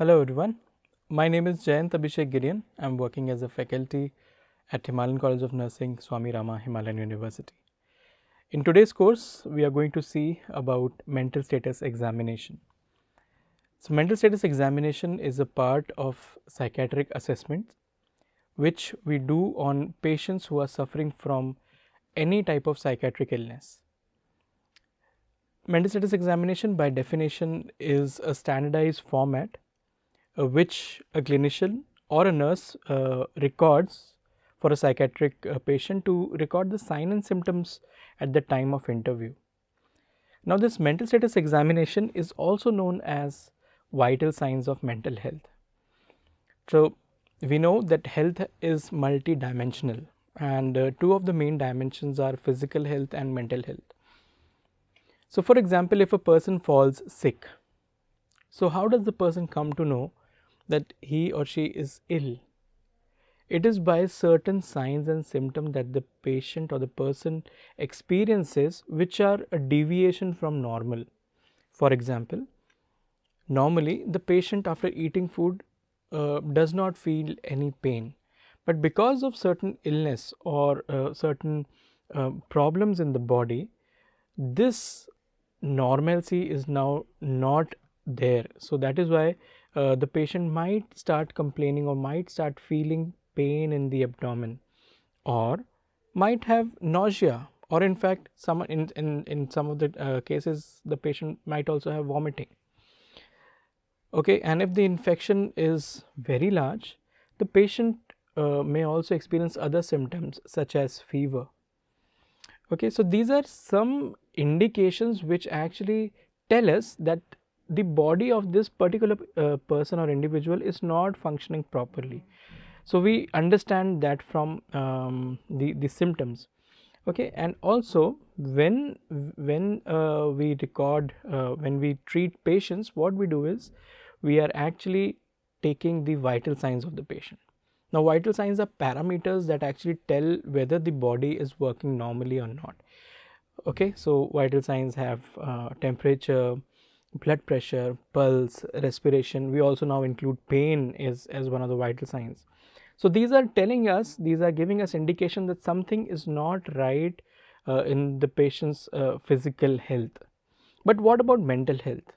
Hello everyone, my name is Jayant Abhishek Girian. I am working as a faculty at Himalayan College of Nursing, Swami Rama, Himalayan University. In today's course, we are going to see about mental status examination. So, mental status examination is a part of psychiatric assessment which we do on patients who are suffering from any type of psychiatric illness. Mental status examination by definition is a standardized format which a clinician or a nurse records for a psychiatric patient to record the sign and symptoms at the time of interview. Now, this mental status examination is also known as vital signs of mental health. So, we know that health is multidimensional, and two of the main dimensions are physical health and mental health. So, for example, if a person falls sick, so how does the person come to know that he or she is ill? It is by certain signs and symptoms that the patient or the person experiences which are a deviation from normal. For example, normally the patient after eating food does not feel any pain, but because of certain illness or certain problems in the body, this normalcy is now not there. So, that is why the patient might start complaining or might start feeling pain in the abdomen, or might have nausea, or in fact some in some of the cases the patient might also have vomiting. Okay, and if the infection is very large, the patient may also experience other symptoms such as fever. Okay, so these are some indications which actually tell us that the body of this particular person or individual is not functioning properly. So we understand that from the symptoms. Okay, and also when we record when we treat patients, what we do is we are actually taking the vital signs of the patient. Now, vital signs are parameters that actually tell whether the body is working normally or not. Okay, so vital signs have temperature, blood pressure, pulse, respiration. We also now include pain as one of the vital signs. So these are telling us, these are giving us indication that something is not right in the patient's physical health. But what about mental health,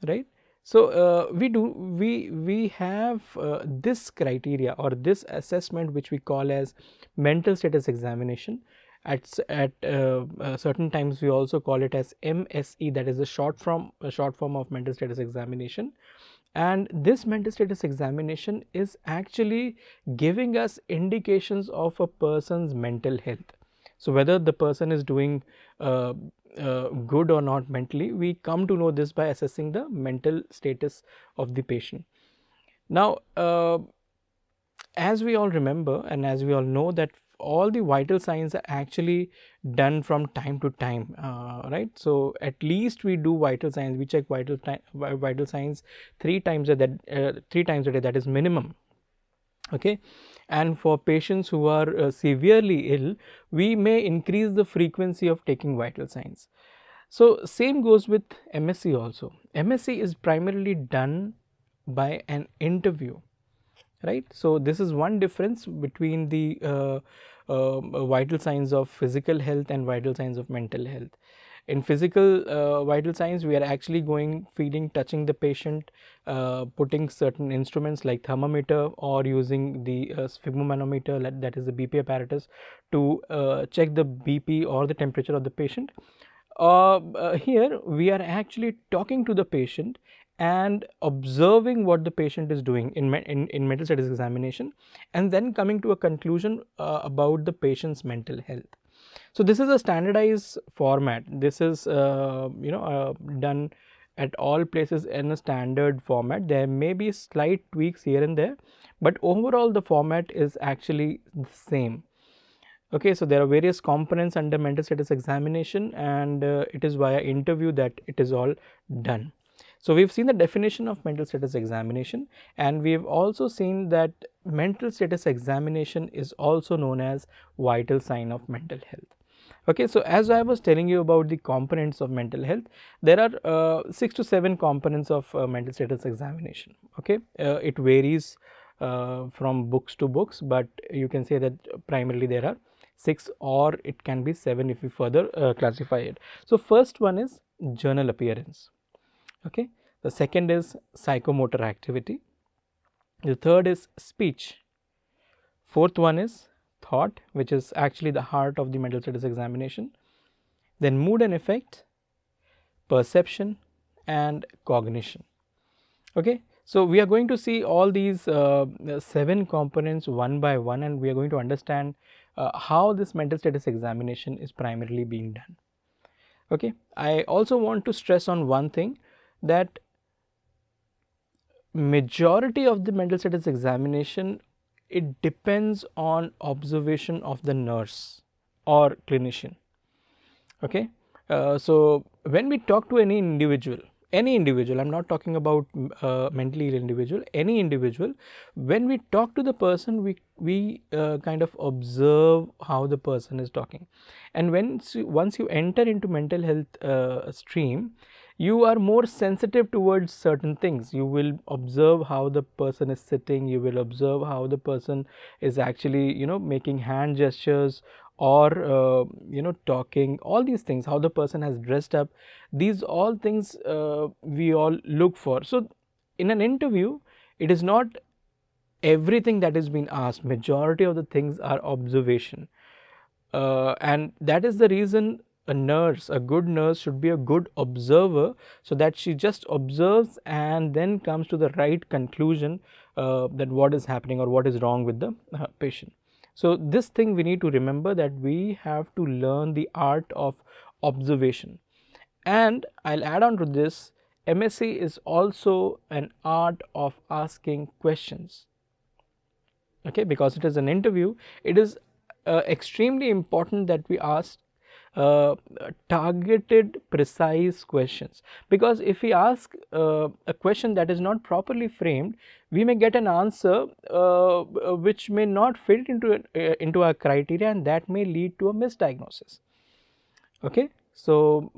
right? So we have this criteria or this assessment which we call as mental status examination. At certain times we also call it as MSE, that is a short form of mental status examination. And this mental status examination is actually giving us indications of a person's mental health. So whether the person is doing good or not mentally, we come to know this by assessing the mental status of the patient. Now, as we all remember and as we all know that all the vital signs are actually done from time to time, right? So at least we do vital signs, we check vital signs 3 times a day, that is minimum. Okay, and for patients who are severely ill, we may increase the frequency of taking vital signs. So same goes with MSE also. MSE is primarily done by an interview, right? So this is one difference between the vital signs of physical health and vital signs of mental health. In physical vital signs, we are actually going, feeling, touching the patient, putting certain instruments like thermometer or using the sphygmomanometer, that is the BP apparatus, to check the BP or the temperature of the patient. Here we are actually talking to the patient and observing what the patient is doing in mental status examination, and then coming to a conclusion about the patient's mental health. So this is a standardized format. This is done at all places in a standard format. There may be slight tweaks here and there, but overall the format is actually the same. Okay, so there are various components under mental status examination, and it is via interview that it is all done. So we've seen the definition of mental status examination, and we've also seen that mental status examination is also known as vital sign of mental health. Okay, so as I was telling you about the components of mental health, there are 6 to 7 components of mental status examination. Okay, it varies from books to books, but you can say that primarily there are 6 or it can be 7 if you further classify it. So first one is journal appearance. Okay, the second is psychomotor activity. The third is speech. Fourth one is thought, which is actually the heart of the mental status examination. Then mood and affect, perception, and cognition. Okay, so we are going to see all these 7 components one by one, and we are going to understand how this mental status examination is primarily being done. Okay, I also want to stress on one thing, that majority of the mental status examination, it depends on observation of the nurse or clinician. Okay, so when we talk to any individual, I'm not talking about mentally ill individual, any individual, when we talk to the person, we kind of observe how the person is talking. And once you enter into mental health stream, you are more sensitive towards certain things. You will observe how the person is sitting, you will observe how the person is actually making hand gestures, or talking, all these things, how the person has dressed up, these all things we all look for. So in an interview, it is not everything that is being asked, majority of the things are observation, and that is the reason a good nurse should be a good observer, so that she just observes and then comes to the right conclusion that what is happening or what is wrong with the patient. So this thing we need to remember, that we have to learn the art of observation. And I'll add on to this, MSc is also an art of asking questions. Okay, because it is an interview, it is extremely important that we ask targeted, precise questions, because if we ask a question that is not properly framed, we may get an answer which may not fit into our criteria, and that may lead to a misdiagnosis. Okay, so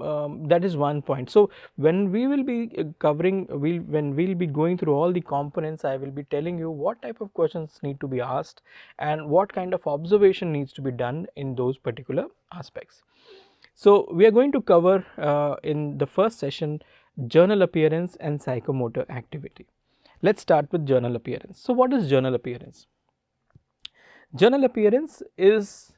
that is one point. So when we will be when we'll be going through all the components, I will be telling you what type of questions need to be asked and what kind of observation needs to be done in those particular aspects. So we are going to cover in the first session journal appearance and psychomotor activity. Let's start with journal appearance. So what is journal appearance? Journal appearance is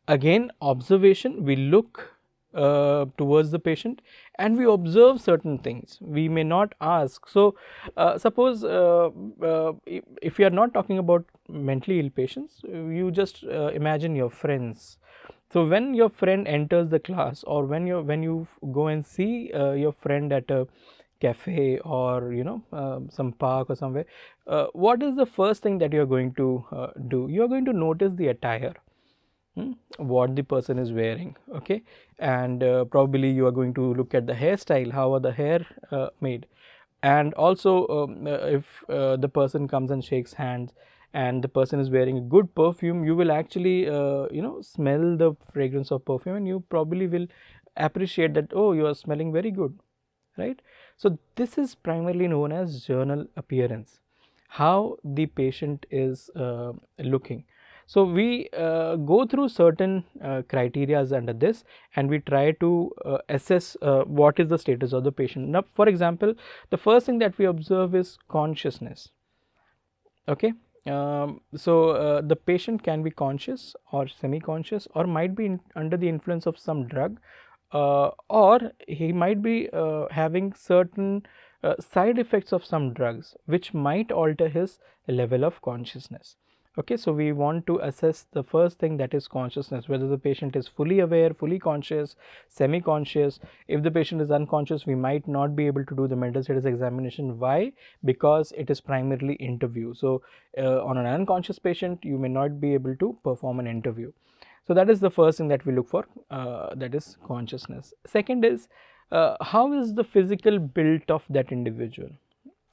again observation. We look towards the patient and we observe certain things. We may not ask. So suppose if you are not talking about mentally ill patients, you just imagine your friends. So when your friend enters the class, or when you go and see your friend at a cafe, or some park or somewhere, what is the first thing that you are going to do? You are going to notice the attire, what the person is wearing. Okay, and probably you are going to look at the hairstyle, how are the hair made, and also if the person comes and shakes hands and the person is wearing a good perfume, you will actually smell the fragrance of perfume, and you probably will appreciate that, oh, you are smelling very good, right? So this is primarily known as journal appearance, how the patient is looking. So we go through certain criteria under this, and we try to assess what is the status of the patient. Now, for example, the first thing that we observe is consciousness. Okay, so the patient can be conscious or semi-conscious, or might be under the influence of some drug, or he might be having certain side effects of some drugs which might alter his level of consciousness. Okay, so we want to assess the first thing, that is consciousness, whether the patient is fully aware, fully conscious, semi-conscious. If the patient is unconscious, we might not be able to do the mental status examination. Why? Because it is primarily interview. So on an unconscious patient, you may not be able to perform an interview. So that is the first thing that we look for, that is consciousness. Second is how is the physical build of that individual.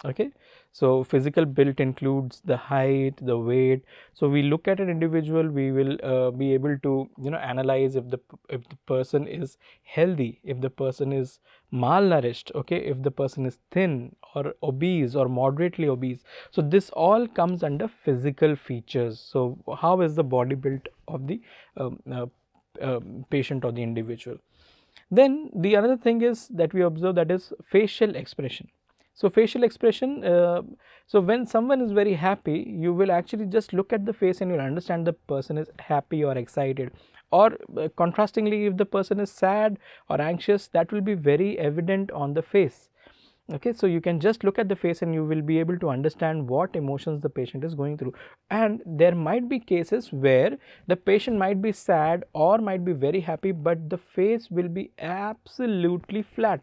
Okay, so physical build includes the height, the weight. So we look at an individual, we will be able to analyze if the person is healthy, if the person is malnourished, okay, if the person is thin or obese or moderately obese. So this all comes under physical features. So how is the body built of the um, uh, patient or the individual? Then the another thing is that we observe, that is facial expression. So facial expression, so when someone is very happy, you will actually just look at the face and you'll understand the person is happy or excited. Or contrastingly, if the person is sad or anxious, that will be very evident on the face. Okay, so you can just look at the face and you will be able to understand what emotions the patient is going through. And there might be cases where the patient might be sad or might be very happy, but the face will be absolutely flat.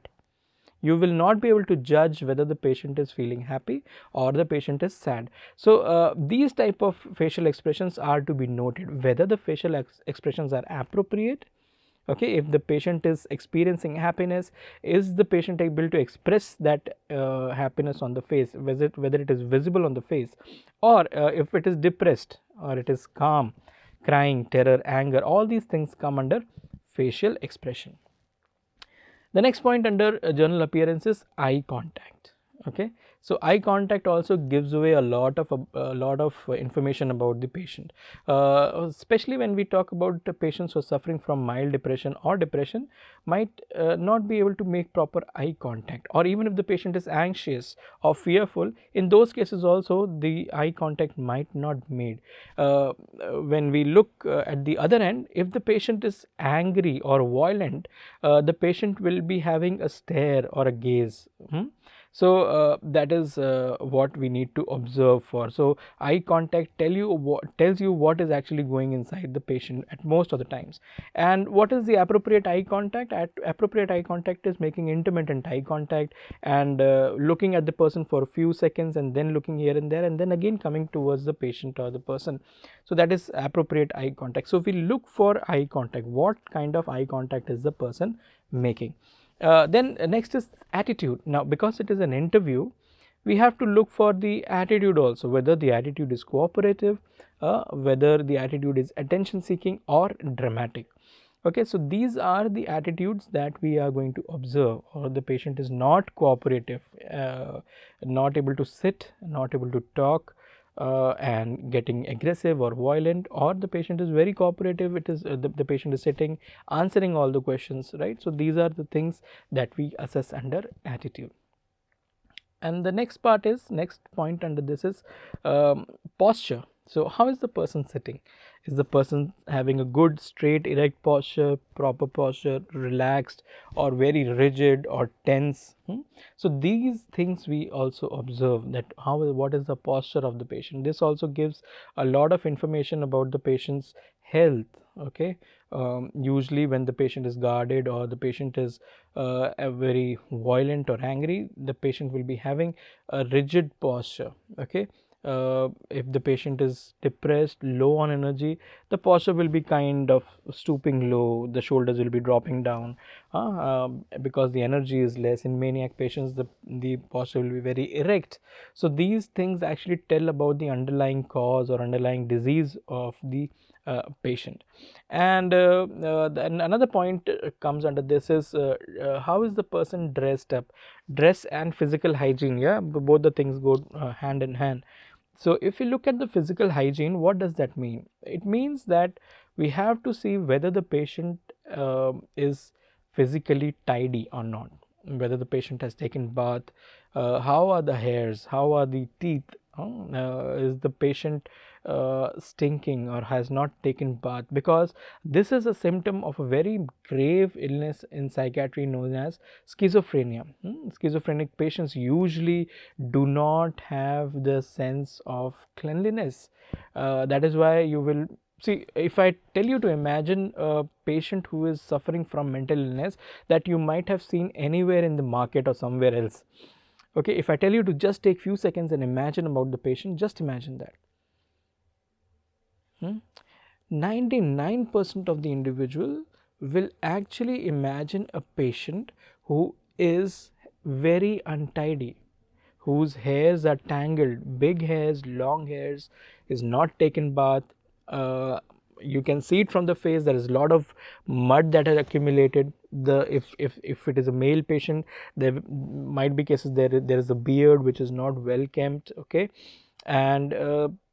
You will not be able to judge whether the patient is feeling happy or the patient is sad. So these type of facial expressions are to be noted, whether the facial expressions are appropriate. Okay, if the patient is experiencing happiness, is the patient able to express that happiness on the face, whether it is visible on the face, or if it is depressed or it is calm, crying, terror, anger, all these things come under facial expression. The next point under general appearance is eye contact. Okay, so eye contact also gives away a lot of information about the patient, especially when we talk about the patients who are suffering from mild depression or depression, might not be able to make proper eye contact, or even if the patient is anxious or fearful, in those cases also the eye contact might not be made. When we look at the other end, if the patient is angry or violent, the patient will be having a stare or a gaze. So that is what we need to observe for. So eye contact tells you what is actually going inside the patient at most of the times. And what is the appropriate eye contact? Appropriate eye contact is making intermittent eye contact and looking at the person for a few seconds and then looking here and there and then again coming towards the patient or the person. So that is appropriate eye contact. So if we look for eye contact, what kind of eye contact is the person making? Then next is attitude. Now because it is an interview, we have to look for the attitude also, whether the attitude is cooperative, whether the attitude is attention seeking or dramatic. Okay, so these are the attitudes that we are going to observe. Or the patient is not cooperative, not able to sit, not able to talk, and getting aggressive or violent, or the patient is very cooperative, it is the patient is sitting, answering all the questions, right? So these are the things that we assess under attitude. And the next point under this is posture. So how is the person sitting? Is the person having a good straight erect posture, proper posture, relaxed, or very rigid or tense? So these things we also observe, that what is the posture of the patient. This also gives a lot of information about the patient's health. Okay, usually when the patient is guarded or the patient is very violent or angry, the patient will be having a rigid posture. Okay, if the patient is depressed, low on energy, the posture will be kind of stooping low, the shoulders will be dropping down, because the energy is less. In maniac patients, the posture will be very erect. So these things actually tell about the underlying cause or underlying disease of the patient. And then another point comes under this is how is the person dressed up. Dress and physical hygiene, yeah, both the things go hand in hand. So if you look at the physical hygiene, what does that mean? It means that we have to see whether the patient is physically tidy or not, whether the patient has taken bath, how are the hairs, how are the teeth, is the patient stinking or has not taken bath, because this is a symptom of a very grave illness in psychiatry known as schizophrenia. Schizophrenic patients usually do not have the sense of cleanliness. That is why you will see, if I tell you to imagine a patient who is suffering from mental illness that you might have seen anywhere in the market or somewhere else. Okay, if I tell you to just take few seconds and imagine about the patient, just imagine that. 99% of the individual will actually imagine a patient who is very untidy, whose hairs are tangled, big hairs, long hairs, is not taken bath. You can see it from the face. There is a lot of mud that has accumulated. If it is a male patient, there might be cases there is a beard which is not well kempt. Okay, and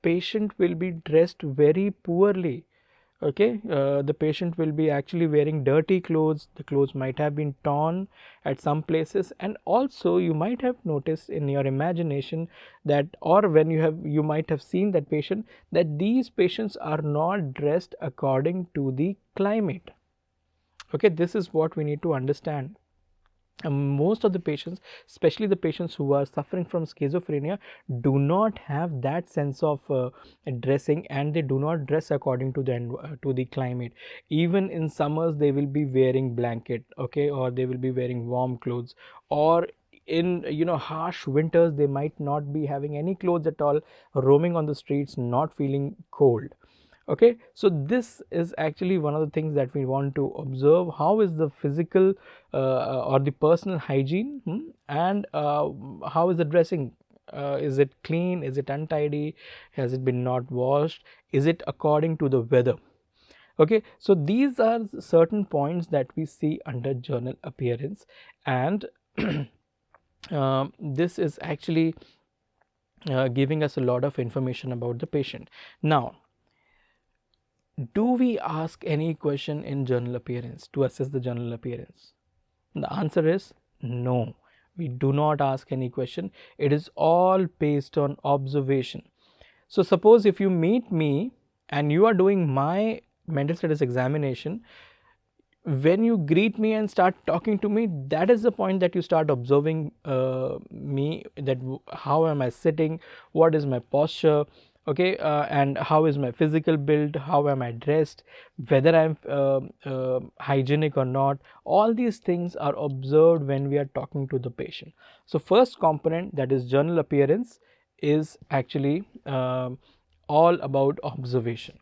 patient will be dressed very poorly. Okay, the patient will be actually wearing dirty clothes. The clothes might have been torn at some places, and also you might have noticed in your imagination that, or when you might have seen that patient, that these patients are not dressed according to the climate. Okay, this is what we need to understand. Most of the patients, especially the patients who are suffering from schizophrenia, do not have that sense of dressing, and they do not dress according to the climate. Even in summers they will be wearing blanket, okay, or they will be wearing warm clothes, or in harsh winters they might not be having any clothes at all, roaming on the streets, not feeling cold. Okay, so this is actually one of the things that we want to observe. How is the physical or the personal hygiene, and how is the dressing? Is it clean? Is it untidy? Has it been not washed? Is it according to the weather? Okay, so these are certain points that we see under journal appearance, and this is actually giving us a lot of information about the patient. Now, do we ask any question in journal appearance to assess the journal appearance? The answer is no. We do not ask any question. It is all based on observation. So suppose if you meet me and you are doing my mental status examination, when you greet me and start talking to me, that is the point that you start observing me, that how am I sitting, what is my posture, okay, and how is my physical build, how am I dressed, whether I'm hygienic or not. All these things are observed when we are talking to the patient. So first component, that is journal appearance, is actually all about observation.